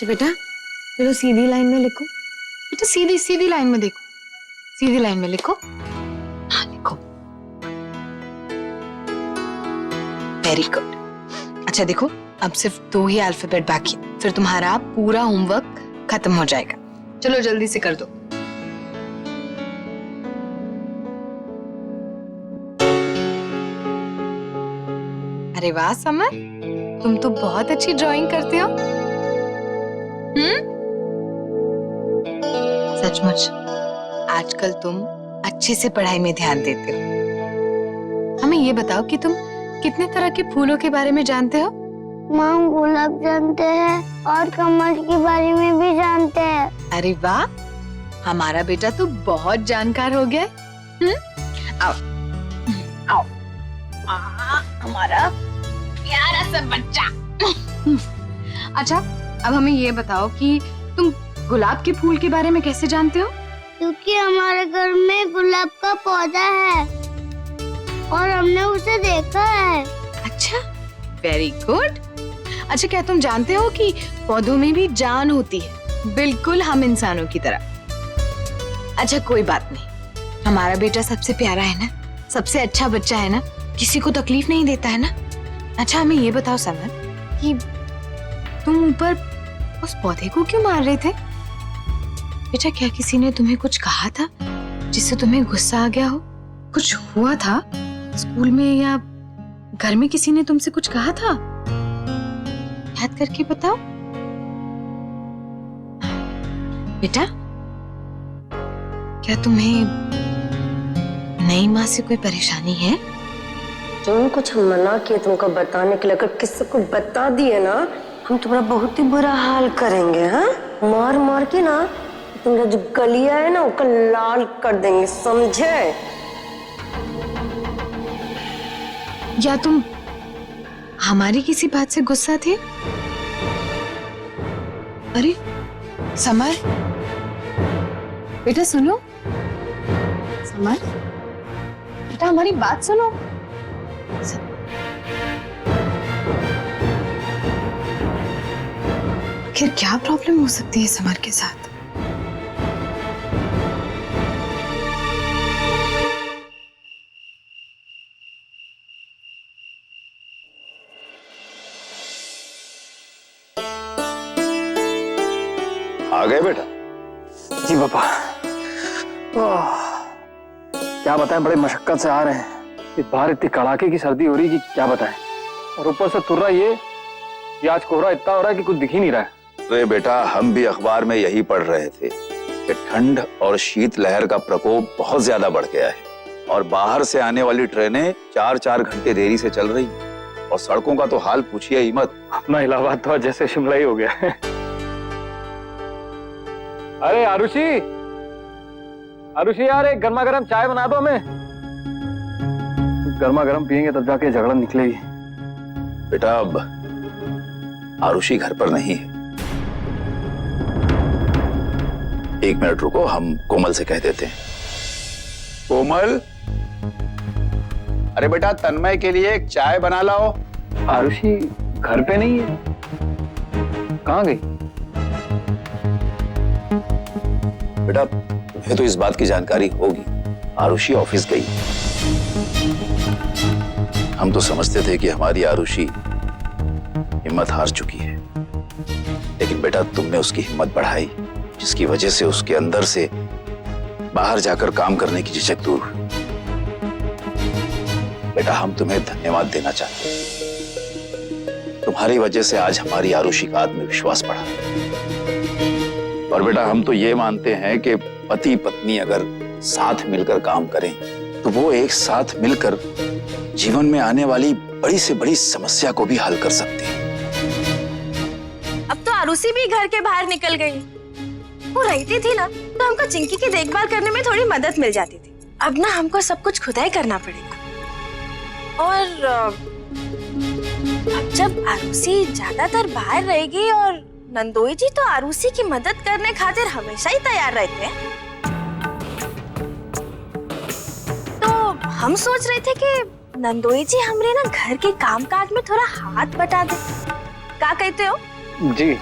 तो बेटा चलो सीधी लाइन में लिखो। बेटा सीधी सीधी लाइन में देखो, सीधी लाइन में लिखो। हाँ लिखो। Very good. अच्छा देखो, अब सिर्फ 2 ही अल्फाबेट बाकी, फिर तुम्हारा पूरा होमवर्क खत्म हो जाएगा। चलो जल्दी से कर दो। अरे वाह समर, तुम तो बहुत अच्छी ड्राइंग करते हो। सचमुच आजकल तुम अच्छे से पढ़ाई में ध्यान देते हो। हमें ये बताओ कि तुम कितने तरह के फूलों के बारे में जानते हो? माँ गुलाब जानते हैं और कमल के बारे में भी जानते हैं। अरे वाह, हमारा बेटा तो बहुत जानकार हो गया है। आओ आओ, हमारा प्यारा सा बच्चा। अच्छा अब हमें ये बताओ कि तुम गुलाब के फूल के बारे में कैसे जानते हो? क्योंकि हमारे घर में गुलाब का पौधा है और हमने उसे देखा है। अच्छा, वेरी गुड। अच्छा क्या तुम जानते हो कि पौधों में भी जान होती है, बिल्कुल हम इंसानों की तरह। अच्छा कोई बात नहीं, हमारा बेटा सबसे प्यारा है ना, सबसे अच्छा बच्चा है ना, किसी को तकलीफ नहीं देता है ना। अच्छा हमें ये बताओ समर कि तुम ऊपर उस पौधे को क्यों मार रहे थे? बेटा क्या किसी ने तुम्हें कुछ कहा था जिससे तुम्हें गुस्सा आ गया हो? कुछ हुआ था स्कूल में या घर में, किसी ने तुमसे कुछ कहा था? याद करके बताओ बेटा। क्या तुम्हें नई माँ से कोई परेशानी है? जो कुछ हम मना किए तुमको बताने के लिए, अगर किसी को बता दिए ना, हम तुम्हारा बहुत ही बुरा हाल करेंगे। हाँ, मार मार के ना तुम्हारा जो गलिया है ना उसका लाल कर देंगे, समझे? या तुम हमारी किसी बात से गुस्सा थे? अरे समर, बेटा सुनो। समर बेटा हमारी बात सुनो। आखिर क्या प्रॉब्लम हो सकती है समर के साथ? आ गए बेटा? जी पापा। क्या बताएं, बड़े मशक्कत से आ रहे हैं। इस बाहर इतनी कड़ाके की सर्दी हो रही कि क्या बताएं, और ऊपर से तुर्रा ये आज कोहरा इतना हो रहा है कि कुछ दिख ही नहीं रहा है। तो बेटा हम भी अखबार में यही पढ़ रहे थे कि ठंड और शीत लहर का प्रकोप बहुत ज्यादा बढ़ गया है और बाहर से आने वाली ट्रेनें 4-4 घंटे देरी से चल रही हैं और सड़कों का तो हाल पूछिए ही मत। अपना इलाहाबाद तो जैसे शिमला ही हो गया है। अरे आरुषि, आरुषि यार एक गर्मा गर्म चाय बना दो हमें। गर्मा गर्म पियेंगे तब जाके झगड़ा निकलेगी। बेटा अब आरुषि घर पर नहीं है, 1 मिनट रुको, हम कोमल से कह देते हैं। कोमल, अरे बेटा तन्मय के लिए एक चाय बना लाओ। आरुषि घर पे नहीं है, कहाँ गई? बेटा तुम्हें तो इस बात की जानकारी होगी, आरुषि ऑफिस गई। हम तो समझते थे कि हमारी आरुषि हिम्मत हार चुकी है, लेकिन बेटा तुमने उसकी हिम्मत बढ़ाई, जिसकी वजह से उसके अंदर से बाहर जाकर काम करने की झिझक दूर हुई। बेटा हम तुम्हें धन्यवाद देना चाहते हैं, तुम्हारी वजह से आज हमारी आरुषि का आत्मविश्वास बढ़ा। और बेटा हम तो ये मानते हैं कि पति पत्नी अगर साथ मिलकर काम करें तो वो एक साथ मिलकर जीवन में आने वाली बड़ी से बड़ी समस्या को भी हल कर सकते हैं। अब तो आरुषि भी घर के बाहर निकल गई। वो रहती थी ना तो हमको चिंकी की देखभाल करने में थोड़ी मदद मिल जाती थी। अब ना हमको सब कुछ खुद ही करना पड़ेगा। और अब जब आरुषि ज्यादातर बाहर रहेगी और नंदोई जी तो आरुषि की मदद करने खातिर हमेशा ही तैयार रहते हैं, तो हम सोच रहे थे कि नंदोई जी हमरे ना घर के कामकाज में थोड़ा हाथ बटा दे। क्या कहते हो? जी